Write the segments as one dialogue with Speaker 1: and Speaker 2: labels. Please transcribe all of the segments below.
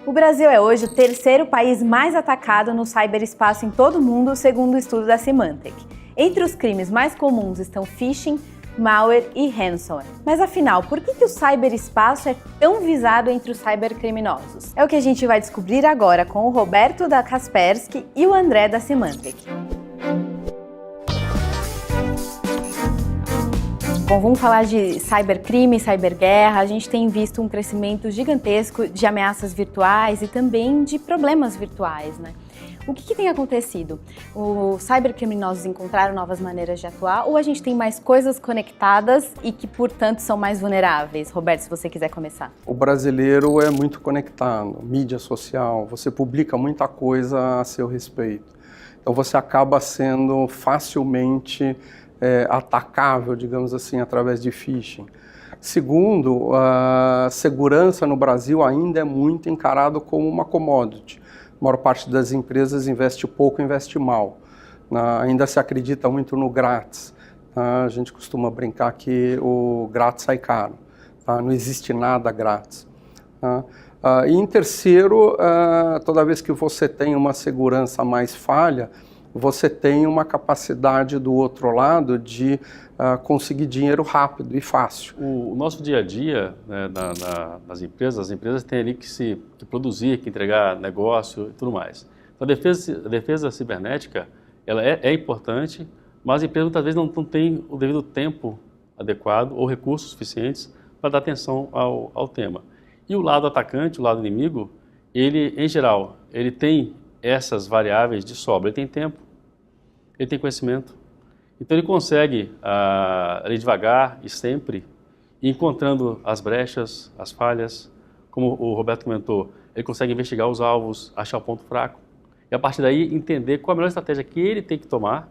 Speaker 1: O Brasil é hoje o terceiro país mais atacado no ciberespaço em todo o mundo, segundo o estudo da Symantec. Entre os crimes mais comuns estão phishing, malware e ransomware. Mas afinal, por que o ciberespaço é tão visado entre os cybercriminosos? É o que a gente vai descobrir agora com o Roberto da Kaspersky e o André da Symantec. Bom, vamos falar de cybercrime, cyberguerra. A gente tem visto um crescimento gigantesco de ameaças virtuais e também de problemas virtuais, né? O que tem acontecido? Os cybercriminosos encontraram novas maneiras de atuar ou a gente tem mais coisas conectadas e que, portanto, são mais vulneráveis? Roberto, se você quiser começar.
Speaker 2: O brasileiro é muito conectado, mídia social, você publica muita coisa a seu respeito. Então você acaba sendo facilmente atacável, digamos assim, através de phishing. Segundo, a segurança no Brasil ainda é muito encarado como uma commodity. A maior parte das empresas investe pouco, investe mal. Ainda se acredita muito no grátis. A gente costuma brincar que o grátis sai caro. Não existe nada grátis. E em terceiro, toda vez que você tem uma segurança mais falha, você tem uma capacidade do outro lado de conseguir dinheiro rápido e fácil.
Speaker 3: O nosso dia a dia, né, nas empresas, as empresas têm ali que produzir, que entregar negócio e tudo mais. Então, a defesa cibernética ela é importante, mas as empresas muitas vezes não têm o devido tempo adequado ou recursos suficientes para dar atenção ao tema. E o lado atacante, o lado inimigo, ele, em geral, ele tem essas variáveis de sobra. Ele tem tempo, ele tem conhecimento. Então ele consegue, ali devagar e sempre, ir encontrando as brechas, as falhas. Como o Roberto comentou, ele consegue investigar os alvos, achar o ponto fraco. E a partir daí entender qual a melhor estratégia que ele tem que tomar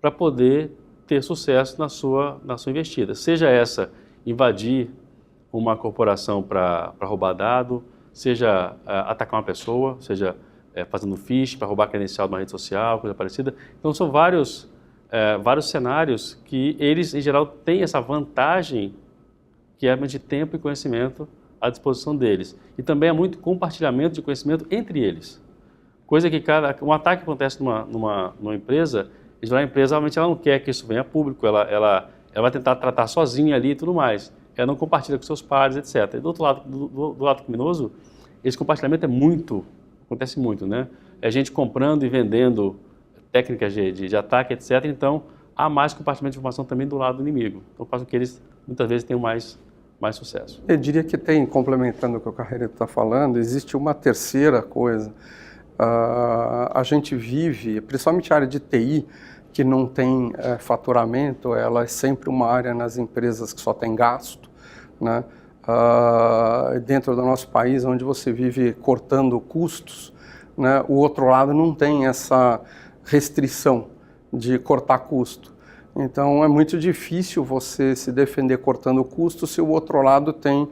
Speaker 3: para poder ter sucesso na sua investida. Seja essa, invadir uma corporação para roubar dado, seja atacar uma pessoa, seja fazendo phishing para roubar a credencial de uma rede social, coisa parecida. Então são vários cenários que eles, em geral, têm essa vantagem que é de tempo e conhecimento à disposição deles. E também há muito compartilhamento de conhecimento entre eles. Coisa que um ataque acontece numa empresa, a empresa realmente ela não quer que isso venha a público, ela vai tentar tratar sozinha ali e tudo mais. Ela não compartilha com seus pares, etc. E do outro lado, do lado criminoso, esse compartilhamento acontece muito, né? É gente comprando e vendendo técnicas de ataque, etc. Então, há mais compartilhamento de informação também do lado do inimigo. Então, faz com que eles, muitas vezes, tenham mais sucesso.
Speaker 2: Eu diria que complementando o que o Carreiro está falando, existe uma terceira coisa. A gente vive, principalmente a área de TI, que não tem faturamento, ela é sempre uma área nas empresas que só tem gasto, né? Dentro do nosso país, onde você vive cortando custos, né, o outro lado não tem essa restrição de cortar custo. Então é muito difícil você se defender cortando custo se o outro lado tem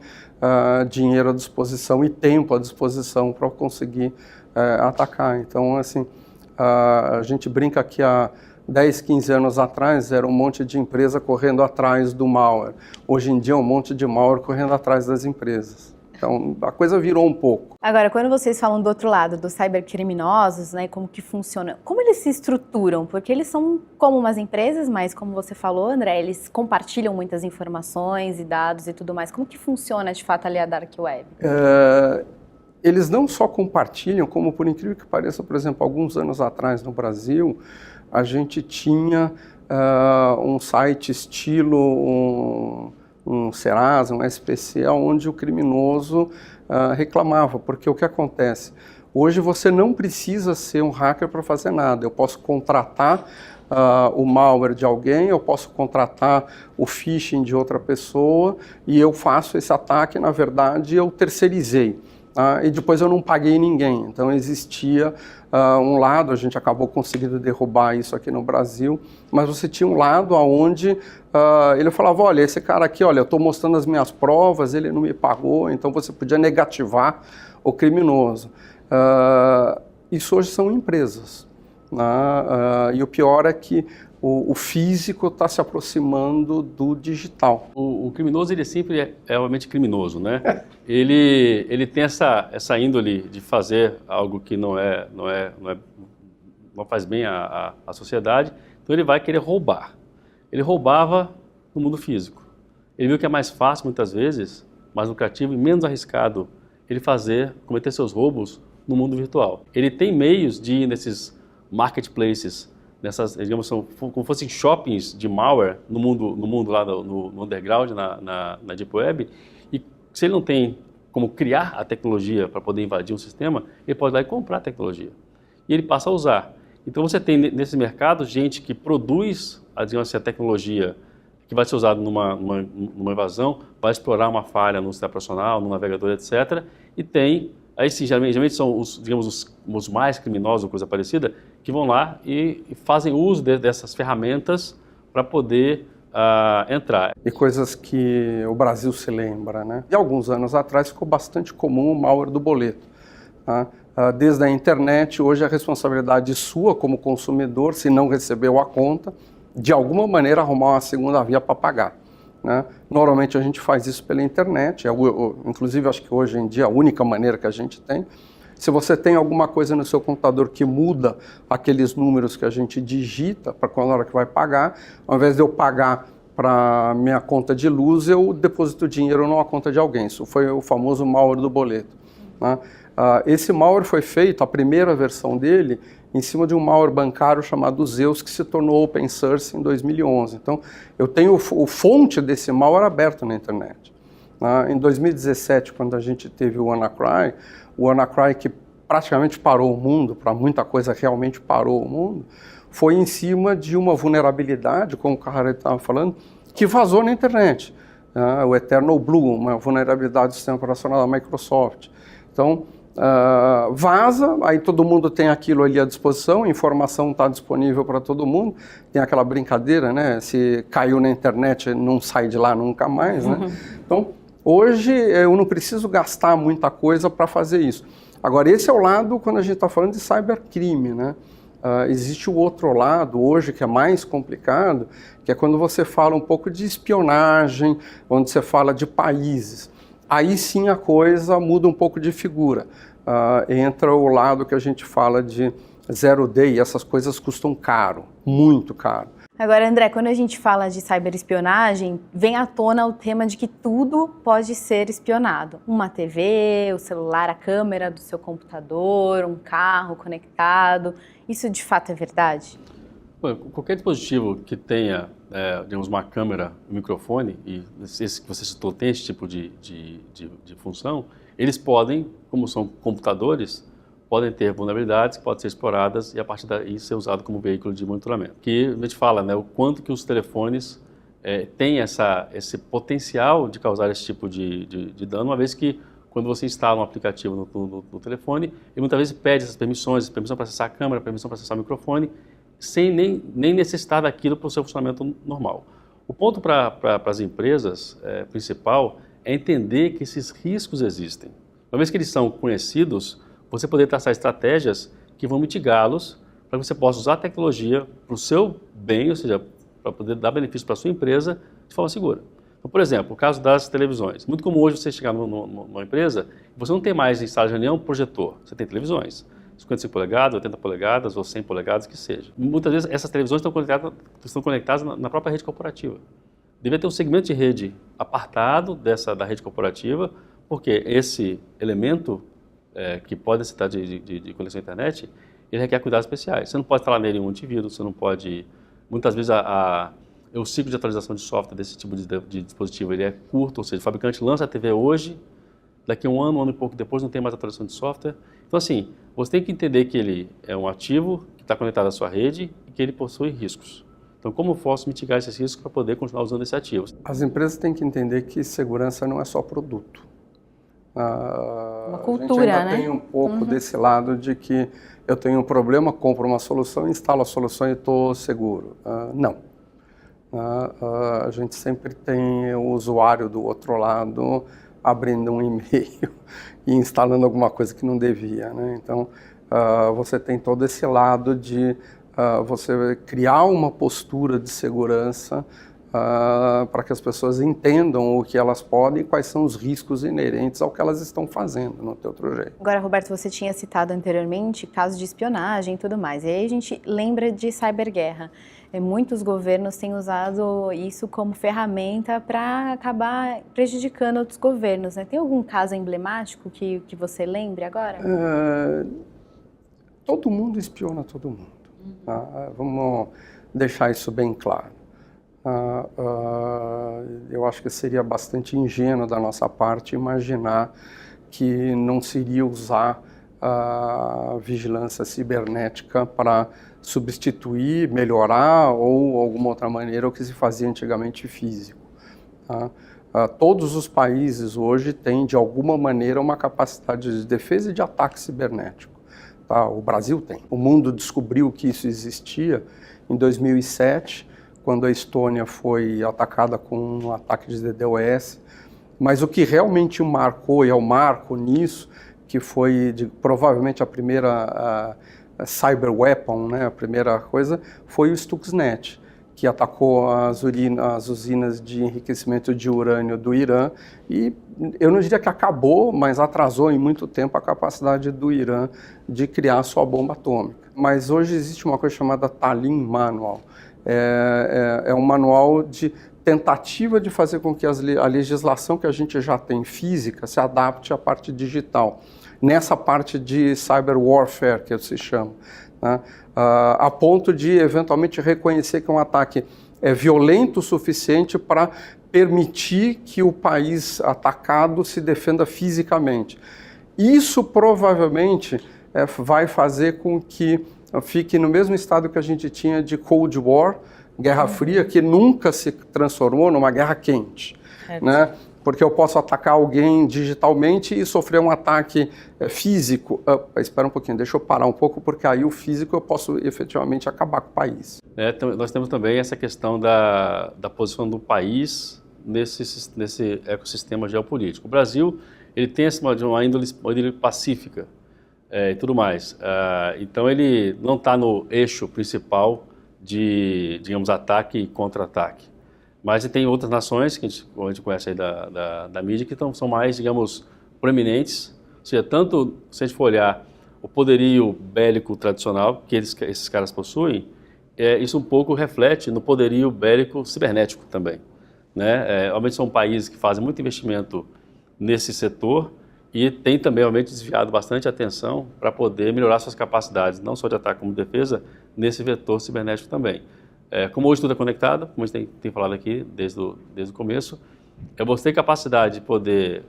Speaker 2: dinheiro à disposição e tempo à disposição para conseguir atacar. Então, assim, a gente brinca que há 10, 15 anos atrás era um monte de empresa correndo atrás do malware. Hoje em dia é um monte de malware correndo atrás das empresas. Então a coisa virou um pouco.
Speaker 1: Agora, quando vocês falam do outro lado, dos cybercriminosos, né, como que funciona, como eles se estruturam? Porque eles são como umas empresas, mas como você falou, André, eles compartilham muitas informações e dados e tudo mais. Como que funciona de fato ali a Dark Web?
Speaker 2: Eles não só compartilham, como por incrível que pareça, por exemplo, alguns anos atrás no Brasil, a gente tinha um site estilo um Serasa, um SPC, onde o criminoso reclamava, porque o que acontece? Hoje você não precisa ser um hacker para fazer nada, eu posso contratar o malware de alguém, eu posso contratar o phishing de outra pessoa e eu faço esse ataque, na verdade eu terceirizei. E depois eu não paguei ninguém, então existia um lado, a gente acabou conseguindo derrubar isso aqui no Brasil, mas você tinha um lado onde ele falava, olha, esse cara aqui, olha, eu estou mostrando as minhas provas, ele não me pagou, então você podia negativar o criminoso. Isso hoje são empresas, né? E o pior é que o físico está se aproximando do digital.
Speaker 3: O criminoso, ele sempre é realmente criminoso, né? Ele tem essa índole de fazer algo que não faz bem à sociedade, então ele vai querer roubar. Ele roubava no mundo físico. Ele viu que é mais fácil, muitas vezes, mais lucrativo e menos arriscado ele cometer seus roubos no mundo virtual. Ele tem meios de ir nesses marketplaces, digamos, são como fossem shoppings de malware no mundo lá no underground, na Deep Web, e se ele não tem como criar a tecnologia para poder invadir um sistema, ele pode ir lá e comprar a tecnologia. E ele passa a usar. Então você tem nesse mercado gente que produz digamos, a tecnologia que vai ser usada numa invasão, vai explorar uma falha no sistema operacional, no navegador, etc. E tem, aí sim, geralmente são os mais criminosos ou coisa parecida, que vão lá e fazem uso dessas ferramentas para poder entrar.
Speaker 2: E coisas que o Brasil se lembra, né? E alguns anos atrás ficou bastante comum o malware do boleto. Tá? Desde a internet, hoje a responsabilidade sua como consumidor, se não recebeu a conta, de alguma maneira arrumar uma segunda via para pagar. Né? Normalmente a gente faz isso pela internet, inclusive acho que hoje em dia a única maneira que a gente tem. Se você tem alguma coisa no seu computador que muda aqueles números que a gente digita para quando a hora que vai pagar, ao invés de eu pagar para minha conta de luz, eu deposito dinheiro numa conta de alguém. Isso foi o famoso malware do boleto. Né? Esse malware foi feito, a primeira versão dele, em cima de um malware bancário chamado Zeus, que se tornou open source em 2011. Então, eu tenho o fonte desse malware aberto na internet. Em 2017, quando a gente teve o WannaCry que praticamente parou o mundo, para muita coisa realmente parou o mundo, foi em cima de uma vulnerabilidade, como o Carrarete estava falando, que vazou na internet. O Eternal Blue, uma vulnerabilidade do sistema operacional da Microsoft. Então, vaza, aí todo mundo tem aquilo ali à disposição, a informação está disponível para todo mundo, tem aquela brincadeira, né? Se caiu na internet, não sai de lá nunca mais, né? Então, hoje eu não preciso gastar muita coisa para fazer isso. Agora, esse é o lado quando a gente está falando de cybercrime, né? Existe o outro lado hoje que é mais complicado, que é quando você fala um pouco de espionagem, onde você fala de países. Aí sim a coisa muda um pouco de figura. Entra o lado que a gente fala de zero day, essas coisas custam caro, muito caro.
Speaker 1: Agora, André, quando a gente fala de ciberespionagem, vem à tona o tema de que tudo pode ser espionado. Uma TV, o celular, a câmera do seu computador, um carro conectado. Isso de fato é verdade?
Speaker 3: Bom, qualquer dispositivo que tenha, digamos, uma câmera, um microfone, e esse que você citou tem esse tipo de função, eles podem, como são computadores, podem ter vulnerabilidades que podem ser exploradas e a partir daí ser usado como veículo de monitoramento. Que a gente fala, né, o quanto que os telefones têm esse potencial de causar esse tipo de dano, uma vez que quando você instala um aplicativo no telefone, ele muitas vezes pede essas permissões, permissão para acessar a câmera, permissão para acessar o microfone, sem nem necessitar daquilo para o seu funcionamento normal. O ponto para as empresas principal é entender que esses riscos existem. Uma vez que eles são conhecidos, você poder traçar estratégias que vão mitigá-los para que você possa usar a tecnologia para o seu bem, ou seja, para poder dar benefício para a sua empresa de forma segura. Então, por exemplo, o caso das televisões. Muito comum hoje você chegar numa empresa e você não tem mais em sala de reunião um projetor, você tem televisões. 55 polegadas, 80 polegadas ou 100 polegadas, que seja. Muitas vezes essas televisões estão conectadas na própria rede corporativa. Devia ter um segmento de rede apartado da rede corporativa, porque esse elemento que pode se tratar de conexão à internet, ele requer cuidados especiais. Você não pode instalar nele um antivírus, você não pode... Muitas vezes o ciclo de atualização de software desse tipo de dispositivo ele é curto, ou seja, o fabricante lança a TV hoje, daqui a um ano e pouco depois não tem mais atualização de software. Então assim, você tem que entender que ele é um ativo que está conectado à sua rede e que ele possui riscos. Então como eu posso mitigar esses riscos para poder continuar usando esse ativo?
Speaker 2: As empresas têm que entender que segurança não é só produto.
Speaker 1: Uma cultura,
Speaker 2: a gente ainda
Speaker 1: né?
Speaker 2: tem um pouco desse lado de que eu tenho um problema, compro uma solução, instalo a solução e estou seguro. Não. A gente sempre tem o usuário do outro lado abrindo um e-mail e instalando alguma coisa que não devia, né? Então, você tem todo esse lado de você criar uma postura de segurança para que as pessoas entendam o que elas podem e quais são os riscos inerentes ao que elas estão fazendo, não tem outro jeito.
Speaker 1: Agora, Roberto, você tinha citado anteriormente casos de espionagem e tudo mais, e aí a gente lembra de cyberguerra. Muitos governos têm usado isso como ferramenta para acabar prejudicando outros governos, né? Tem algum caso emblemático que você lembre agora?
Speaker 2: Todo mundo espiona todo mundo. Tá? Vamos deixar isso bem claro. Eu acho que seria bastante ingênuo da nossa parte imaginar que não seria usar a vigilância cibernética para substituir, melhorar ou alguma outra maneira o que se fazia antigamente físico. Tá? Todos os países hoje têm, de alguma maneira, uma capacidade de defesa e de ataque cibernético. Tá? O Brasil tem. O mundo descobriu que isso existia em 2007, quando a Estônia foi atacada com um ataque de DDoS. Mas o que realmente o marcou, e é o marco nisso, que foi provavelmente a primeira cyber weapon, né, a primeira coisa, foi o Stuxnet, que atacou as usinas de enriquecimento de urânio do Irã, e eu não diria que acabou, mas atrasou em muito tempo a capacidade do Irã de criar sua bomba atômica. Mas hoje existe uma coisa chamada Talim Manual. É um manual de tentativa de fazer com que a legislação que a gente já tem física se adapte à parte digital, nessa parte de cyber warfare, que se chama, né? A ponto de eventualmente reconhecer que um ataque é violento o suficiente para permitir que o país atacado se defenda fisicamente. Isso provavelmente vai fazer com que fique no mesmo estado que a gente tinha de Cold War, Guerra Fria, que nunca se transformou numa guerra quente, né? Porque eu posso atacar alguém digitalmente e sofrer um ataque físico. Espera um pouquinho, deixa eu parar um pouco, porque aí o físico eu posso efetivamente acabar com o país.
Speaker 3: Nós temos também essa questão da posição do país nesse ecossistema geopolítico. O Brasil ele tem uma índole pacífica e tudo mais. Então ele não está no eixo principal de, digamos, ataque e contra-ataque. Mas tem outras nações, que a gente conhece aí da mídia, que são mais, digamos, proeminentes. Ou seja, tanto se a gente for olhar o poderio bélico tradicional que esses caras possuem, isso um pouco reflete no poderio bélico cibernético também, né? Obviamente são países que fazem muito investimento nesse setor e tem também, obviamente, desviado bastante atenção para poder melhorar suas capacidades, não só de ataque como de defesa, nesse vetor cibernético também. Como hoje tudo é conectado, como a gente tem falado aqui desde o começo, você tem capacidade de poder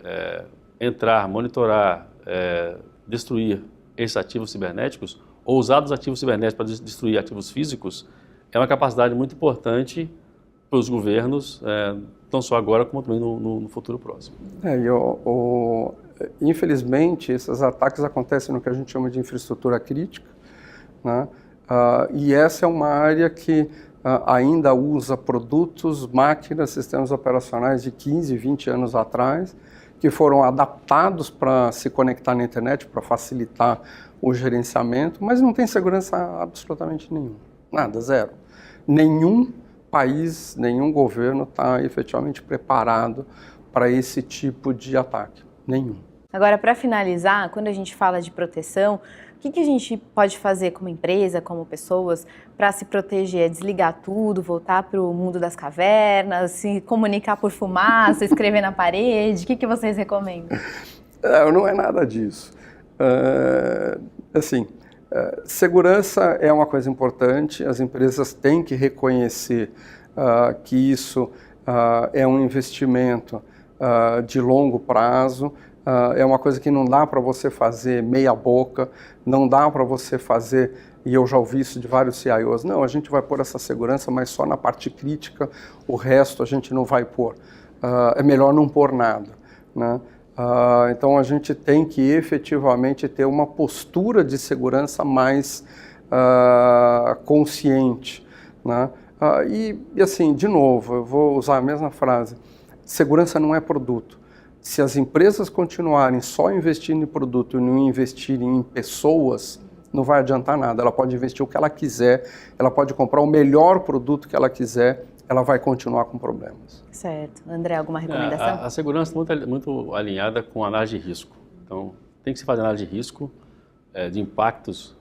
Speaker 3: entrar, monitorar, destruir esses ativos cibernéticos, ou usar dos ativos cibernéticos para destruir ativos físicos, é uma capacidade muito importante para os governos, não só agora, como também no futuro próximo.
Speaker 2: Infelizmente, esses ataques acontecem no que a gente chama de infraestrutura crítica, né? E essa é uma área que ainda usa produtos, máquinas, sistemas operacionais de 15, 20 anos atrás, que foram adaptados para se conectar na internet, para facilitar o gerenciamento, mas não tem segurança absolutamente nenhuma. Nada, zero. Nenhum país, nenhum governo está efetivamente preparado para esse tipo de ataque. Nenhum.
Speaker 1: Agora, para finalizar, quando a gente fala de proteção, o que a gente pode fazer como empresa, como pessoas, para se proteger? Desligar tudo, voltar para o mundo das cavernas, se comunicar por fumaça, escrever na parede? O que vocês recomendam?
Speaker 2: Não é nada disso. Segurança é uma coisa importante, as empresas têm que reconhecer que isso é um investimento de longo prazo. É uma coisa que não dá para você fazer meia boca, não dá para você fazer, e eu já ouvi isso de vários CIOs, não, a gente vai pôr essa segurança, mas só na parte crítica, o resto a gente não vai pôr. É melhor não pôr nada, né? Então a gente tem que efetivamente ter uma postura de segurança mais consciente, né? E assim, de novo, eu vou usar a mesma frase, segurança não é produto. Se as empresas continuarem só investindo em produto e não investirem em pessoas, não vai adiantar nada. Ela pode investir o que ela quiser, ela pode comprar o melhor produto que ela quiser, ela vai continuar com problemas.
Speaker 1: Certo. André, alguma recomendação?
Speaker 3: A segurança é muito alinhada com a análise de risco. Então, tem que se fazer análise de risco, de impactos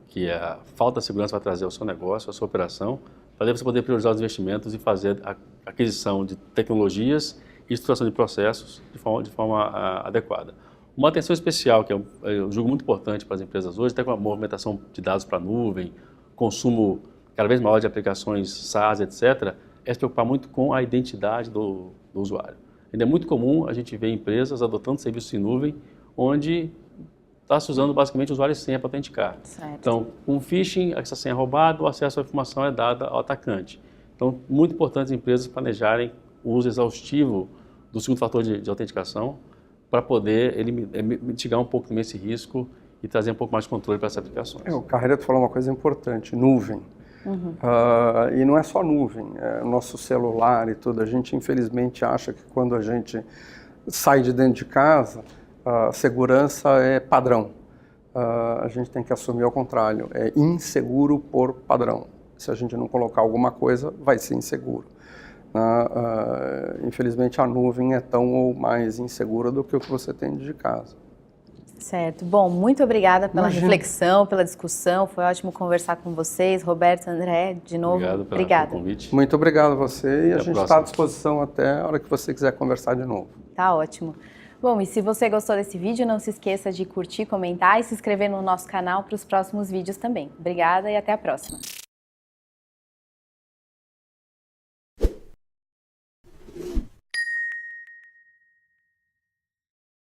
Speaker 3: que a falta de segurança vai trazer ao seu negócio, à sua operação, para você poder priorizar os investimentos e fazer a aquisição de tecnologias e estruturação de processos de forma adequada. Uma atenção especial, que eu julgo muito importante para as empresas hoje, até com a movimentação de dados para a nuvem, consumo cada vez maior de aplicações SaaS, etc., é se preocupar muito com a identidade do usuário. Ainda é muito comum a gente ver empresas adotando serviços em nuvem, onde está se usando basicamente usuário e senha para autenticar.
Speaker 1: Certo. Então,
Speaker 3: com phishing, essa senha é roubada, o acesso à informação é dado ao atacante. Então, muito importante as empresas planejarem o uso exaustivo do segundo fator de autenticação para poder mitigar um pouco também esse risco e trazer um pouco mais de controle para essas aplicações.
Speaker 2: O Carreto falou uma coisa importante, nuvem. E não é só nuvem, é o nosso celular e tudo. A gente, infelizmente, acha que quando a gente sai de dentro de casa, segurança é padrão. A gente tem que assumir ao contrário, é inseguro por padrão. Se a gente não colocar alguma coisa, vai ser inseguro. Infelizmente, a nuvem é tão ou mais insegura do que o que você tem de casa.
Speaker 1: Certo. Bom, muito obrigada pela reflexão, pela discussão. Foi ótimo conversar com vocês. Roberto, André, de novo,
Speaker 3: obrigado pelo convite.
Speaker 2: Muito obrigado a você e a gente está à disposição até a hora que você quiser conversar de novo.
Speaker 1: Tá ótimo. Bom, e se você gostou desse vídeo, não se esqueça de curtir, comentar e se inscrever no nosso canal para os próximos vídeos também. Obrigada e até a próxima.